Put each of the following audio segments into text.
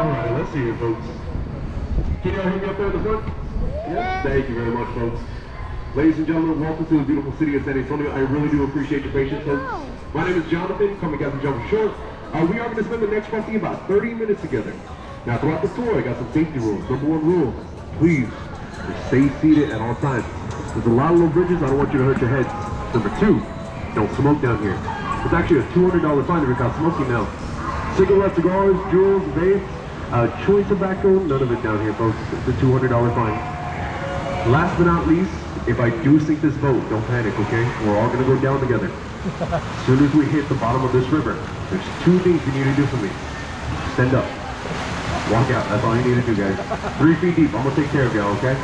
right, let's see it, folks. Can y'all hear me up there in the front? Yes. Thank you very much, folks. Ladies and gentlemen, welcome to the beautiful city of San Antonio. I really do appreciate your patience, folks. My name is Jonathan, coming Captain Jump Short. We are going to spend the next roughly about 30 minutes together. Now, throughout the tour, I got some safety rules. Number one rule, please, stay seated at all times. There's a lot of low bridges, I don't want you to hurt your head. Number two, don't smoke down here. It's actually a $200 fine if you're caught smoking now. Cigarettes, cigars, jewels, vapes, chewing tobacco, none of it down here, folks. It's a $200 fine. Last but not least, if I do sink this boat, don't panic, okay? We're all gonna go down together. As soon as we hit the bottom of this river, there's two things you need to do for me. Stand up. Walk out, that's all you need to do, guys. 3 feet deep, I'm gonna take care of y'all, okay?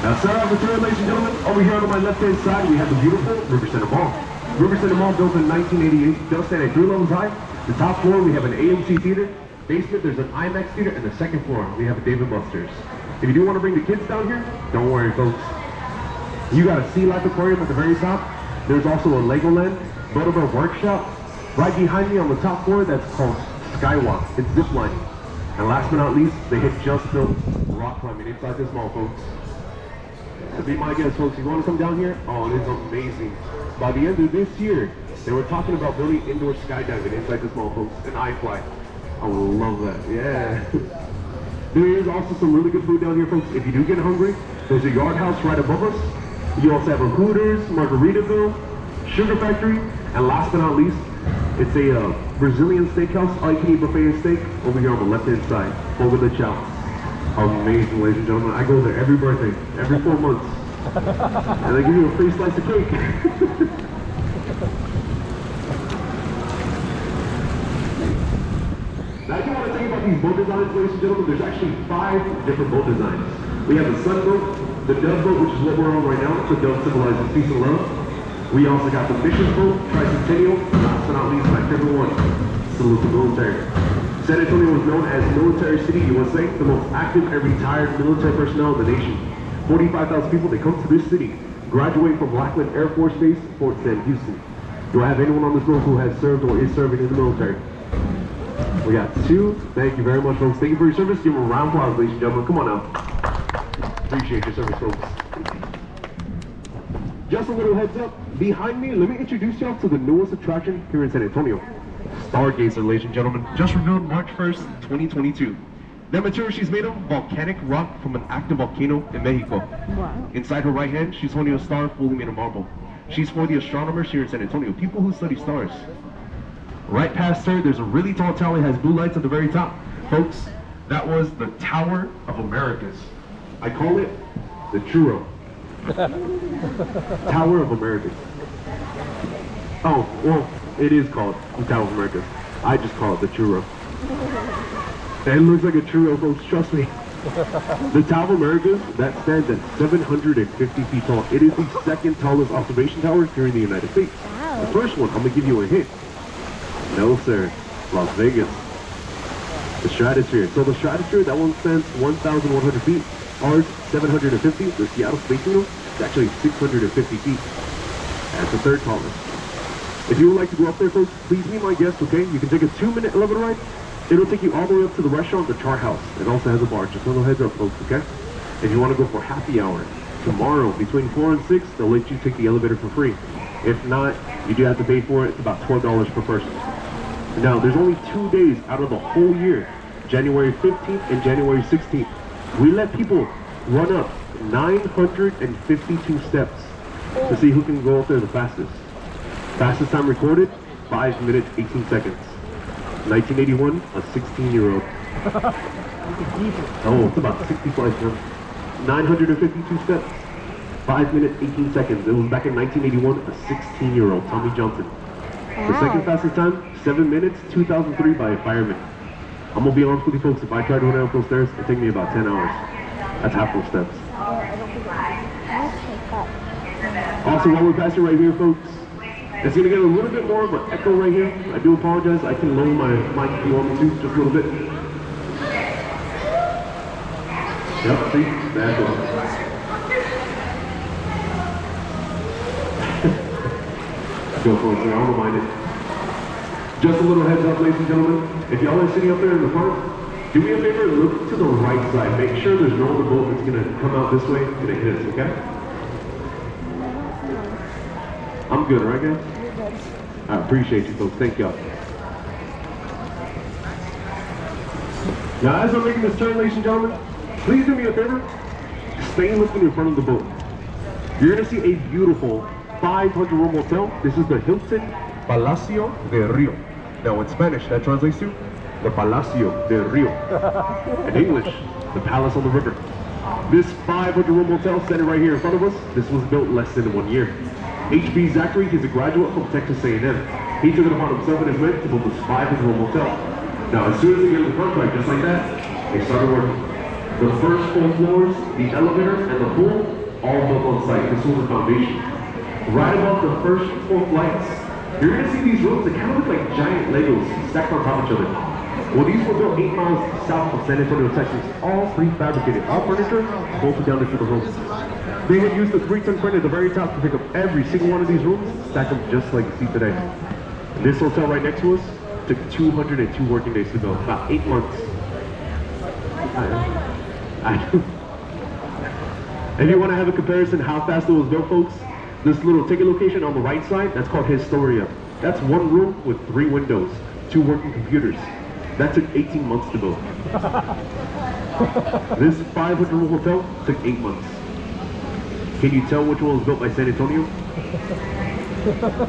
Now, start off the tour, ladies and gentlemen. Over here on my left-hand side, we have the beautiful River Center Mall. River Center Mall, built in 1988, does stand at 3 levels high. The top floor, we have an AMC theater. Basement, there's an IMAX theater, and the second floor, we have a Dave & Buster's. If you do want to bring the kids down here, don't worry, folks. You got a Sea Life Aquarium at the very top. There's also a Legoland, Butterbell Workshop. Right behind me on the top floor, that's called Skywalk. It's zip lining. And last but not least, they had just built rock climbing inside this mall, folks. So be my guest, folks. You want to come down here? Oh, it is amazing. By the end of this year, they were talking about building indoor skydiving inside this mall, folks. And I fly. I love that. Yeah. There is also some really good food down here, folks. If you do get hungry, there's a Yard House right above us. You also have a Hooters, Margaritaville, Sugar Factory, and last but not least, it's a Brazilian steakhouse, all-you-can-eat buffet and steak over here on the left-hand side, over the chow. Amazing, ladies and gentlemen. I go there every birthday, every 4 months, and they give you a free slice of cake. Now, I do want to tell you about these boat designs, ladies and gentlemen. There's actually 5 different boat designs. We have the Sun Boat, the Dove Boat, which is what we're on right now. So Dove symbolizes peace and love. We also got the Mission Boat, Tricentennial, and last but not least, my favorite one, Salute the Military. San Antonio was known as Military City USA, the most active and retired military personnel in the nation. 45,000 people, they come to this city, graduate from Lackland Air Force Base, Fort Sam Houston. Do I have anyone on this boat who has served or is serving in the military? We got 2. Thank you very much, folks. Thank you for your service. Give them a round of applause, ladies and gentlemen. Come on now. Appreciate your service, folks. Just a little heads up. Behind me, let me introduce y'all to the newest attraction here in San Antonio. Stargazer, ladies and gentlemen. Just revealed March 1st, 2022. That material she's made of, volcanic rock from an active volcano in Mexico. Wow. Inside her right hand, she's holding a star fully made of marble. She's for the astronomers here in San Antonio, people who study stars. Right past her, there's a really tall tower that has blue lights at the very top. Folks, that was the Tower of Americas. I call it the Churro. Tower of Americas. Oh, well, it is called the Tower of Americas. I just call it the Churro. It looks like a churro, folks, trust me. The Tower of Americas, that stands at 750 feet tall. It is the second tallest observation tower here in the United States. Wow. The first one, I'm going to give you a hint. No, sir. Las Vegas. The Stratosphere. So the Stratosphere, that one stands 1,100 feet. Ours, 750. The Seattle Space Needle is actually 650 feet. That's the third tallest. If you would like to go up there, folks, please be my guest, okay? You can take a 2-minute elevator ride. It'll take you all the way up to the restaurant, the Char House. It also has a bar. Just a little heads up, folks, okay? If you want to go for happy hour, tomorrow, between 4 and 6, they'll let you take the elevator for free. If not, you do have to pay for it. It's about $12 per person. Now, there's only 2 days out of the whole year, January 15th and January 16th. We let people run up 952 steps to see who can go up there the fastest. Fastest time recorded, 5 minutes, 18 seconds. 1981, a 16-year-old. Oh, it's about 60 flights now. 952 steps, 5 minutes, 18 seconds. It was back in 1981, a 16-year-old, Tommy Johnson. Wow. The second fastest time, 7 minutes, 2003 by a fireman. I'm gonna be honest with you folks, if I tried to run up those stairs, it'd take me about 10 hours. That's half those steps. Also, while we're passing right here, folks, it's gonna get a little bit more of an echo right here. I do apologize. I can lower my mic if you want me to, just a little bit. Yep, see? That's all. Go for it, sir. I don't mind it. Just a little heads up, ladies and gentlemen. If y'all are sitting up there in the front, do me a favor, look to the right side. Make sure there's no other boat that's gonna come out this way, gonna hit us, okay? I'm good, right guys? I appreciate you folks, thank y'all. Now as I'm making this turn, ladies and gentlemen, please do me a favor, stay looking in front of the boat. You're gonna see a beautiful 500-room hotel. This is the Hilton Palacio del Rio. Now in Spanish, that translates to the Palacio del Rio. In English, the Palace on the River. This 500-room hotel standing right here in front of us, this was built less than 1 year. H.B. Zachary, he's a graduate from Texas A&M. He took it upon himself and his men to build this 500-room hotel. Now, as soon as they get the contract, just like that, they started working. The first 4 floors, the elevator, and the pool, all built on site. This was the foundation. Right above the first 4 flights, you're going to see these rooms that kind of look like giant Legos stacked on top of each other. Well, these were built 8 miles south of San Antonio, Texas, all prefabricated. All furniture bolted down into the rooms. They had used the 3-ton crane at the very top to pick up every single one of these rooms, stack them just like you see today. And this hotel right next to us took 202 working days to build, about 8 months. If you want to have a comparison how fast it was built, folks, this little ticket location on the right side, that's called Historia. That's 1 room with 3 windows, 2 working computers. That took 18 months to build. This 500-room hotel took 8 months. Can you tell which one was built by San Antonio?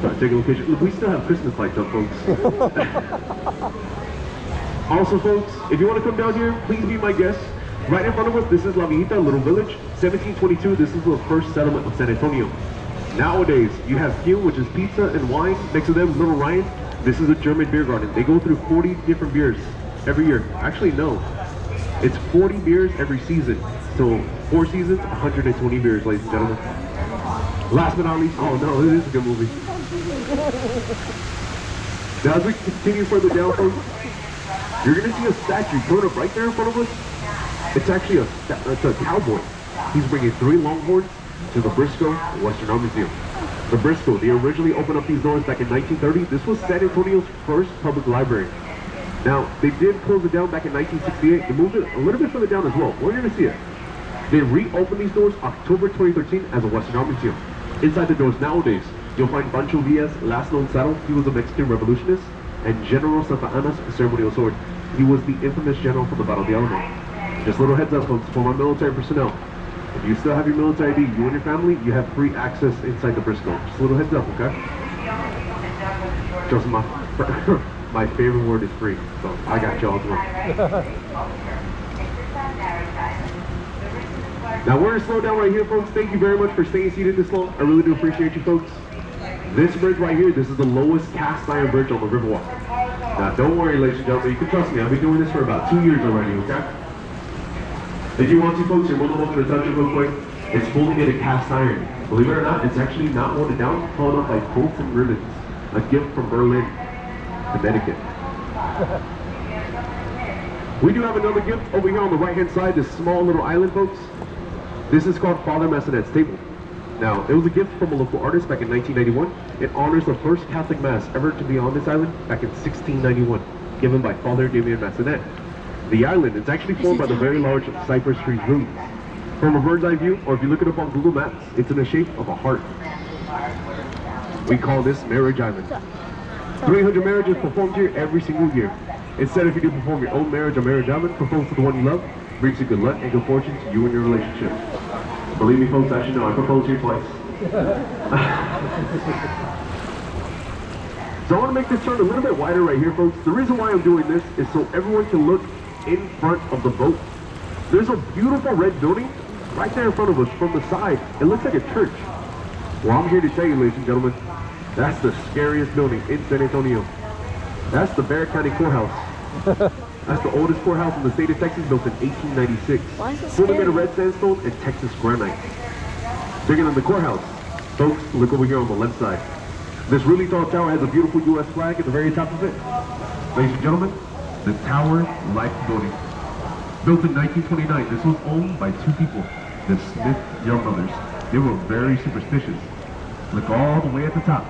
Sorry, take a location. Look, we still have Christmas lights up, folks. Also, folks, if you want to come down here, please be my guest. Right in front of us, this is La Viejita, a little village. 1722, this is the first settlement of San Antonio. Nowadays, you have Fume, which is pizza and wine. Next to them, Little Ryan. This is a German beer garden. They go through 40 different beers every year. Actually, no. It's 40 beers every season. So 4 seasons, 120 beers, ladies and gentlemen. Last but not least, oh no, it is a good movie. Now as we continue further down, folks, you're gonna see a statue coming up right there in front of us. It's actually a cowboy. He's bringing 3 longhorns to the Briscoe Western Art Museum. The Briscoe, they originally opened up these doors back in 1930. This was San Antonio's first public library. Now, they did close it down back in 1968. They moved it a little bit further down as well. We're going to see it. They reopened these doors October 2013 as a Western Art Museum. Inside the doors nowadays, you'll find Pancho Villa's last known saddle. He was a Mexican revolutionist. And General Santa Anna's ceremonial sword. He was the infamous general from the Battle of the Alamo. Just a little heads up, folks, for my military personnel. If you still have your military ID, you and your family, you have free access inside the Briscoe. Just a little heads up, okay? Just my favorite word is free, so I got y'all as well. Now we're gonna slow down right here, folks. Thank you very much for staying seated this long. I really do appreciate you, folks. This bridge right here, this is the lowest cast iron bridge on the Riverwalk. Now don't worry, ladies and gentlemen, you can trust me. I've been doing this for about 2 years already, okay? If you want to, folks, you're more than welcome to touch it real quick. It's fully made of cast iron. Believe it or not, it's actually not welded down, it's held up by bolts and ribbons. A gift from Berlin, Connecticut. We do have another gift over here on the right-hand side, this small little island, folks. This is called Father Massenet's Table. Now, it was a gift from a local artist back in 1991. It honors the first Catholic Mass ever to be on this island back in 1691, given by Father Damien Massenet. The island is actually formed by the very large cypress tree roots. From a bird's eye view, or if you look it up on Google Maps, it's in the shape of a heart. We call this Marriage Island. 300 marriages performed here every single year. Instead, if you do perform your own marriage on Marriage Island, propose to the one you love, brings you good luck and good fortune to you and your relationship. Believe me, folks, I should know. I proposed here twice. So I want to make this turn a little bit wider right here, folks. The reason why I'm doing this is so everyone can look in front of the boat. There's a beautiful red building right there in front of us from the side. It looks like a church. Well, I'm here to tell you, ladies and gentlemen, that's the scariest building in San Antonio. That's the Bexar County Courthouse. That's the oldest courthouse in the state of Texas, built in 1896. Fully made of red sandstone and Texas granite. Bigger than the courthouse. Folks, look over here on the left side. This really tall tower has a beautiful U.S. flag at the very top of it. Ladies and gentlemen, the Tower Life Building. Built in 1929, this was owned by 2 people, the Smith Young brothers. They were very superstitious. Look all the way at the top.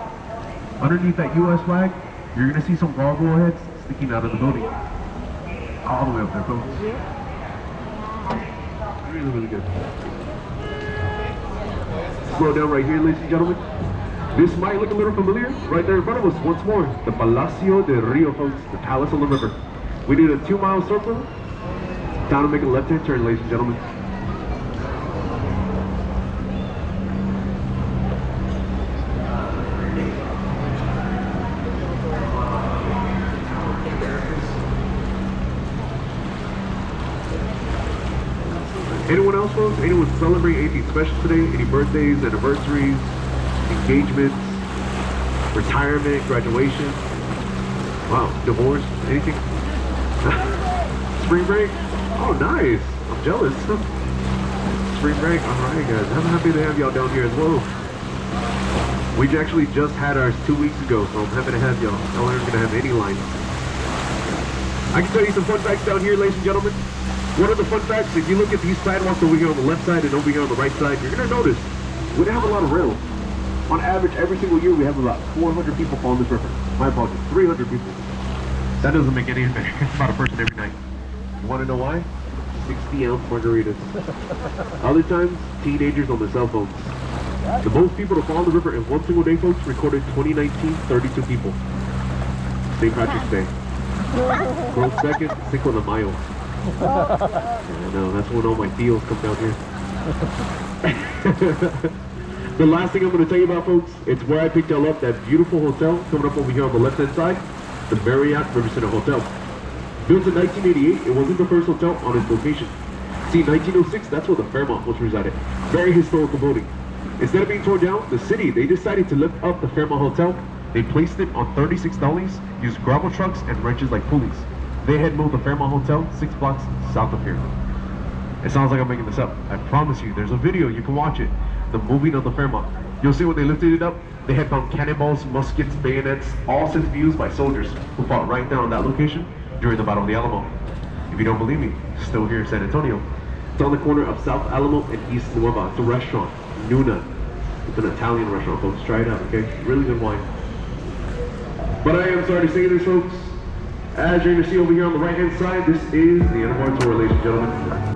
Underneath that U.S. flag, you're gonna see some gargoyle heads sticking out of the building. All the way up there, folks. Really, really good. Slow down right here, ladies and gentlemen. This might look a little familiar. Right there in front of us, once more, the Palacio de Rio, folks, the Palace on the River. We did a 2-mile circle. Time to make a left-hand turn, ladies and gentlemen. Anyone else, folks? Anyone celebrate anything special today? Any birthdays, anniversaries, engagements, retirement, graduation? Wow, divorce, anything? Spring break? Oh, nice. I'm jealous. Spring break. All right, guys. I'm happy to have y'all down here as well. We actually just had ours 2 weeks ago, so I'm happy to have y'all. Y'all aren't gonna have any lines. I can tell you some fun facts down here, ladies and gentlemen. One of the fun facts, if you look at these sidewalks over here on the left side and over here on the right side, you're gonna notice we don't have a lot of rails. On average, every single year we have about 400 people fall in this river. My apologies, 300 people. That doesn't make any better. It's about a person every night. You wanna know why? 60-ounce margaritas. Other times, teenagers on their cell phones. The most people to fall in the river in one single day, folks, recorded 2019, 32 people. St. Patrick's Day. Close second, Cinco de Mayo. Yeah, no, that's when all my deals come down here. The last thing I'm going to tell you about, folks, it's where I picked y'all up, that beautiful hotel coming up over here on the left-hand side, the Marriott River Center Hotel. Built in 1988, it wasn't the first hotel on its location. See, 1906, that's where the Fairmont was resided. Very historical building. Instead of being torn down, the city, they decided to lift up the Fairmont Hotel. They placed it on 36 dollies, used gravel trucks and wrenches like pulleys. They had moved the Fairmont Hotel 6 blocks south of here. It sounds like I'm making this up. I promise you, there's a video, you can watch it. The moving of the Fairmont. You'll see when they lifted it up, they had found cannonballs, muskets, bayonets, all since used by soldiers who fought right there on that location during the Battle of the Alamo. If you don't believe me, still here in San Antonio. It's on the corner of South Alamo and East Nueva. It's a restaurant, Nuna. It's an Italian restaurant, folks. Try it out, okay? Really good wine. But I am sorry to say this, folks. As you're going to see over here on the right-hand side, this is the end of our tour, ladies and gentlemen.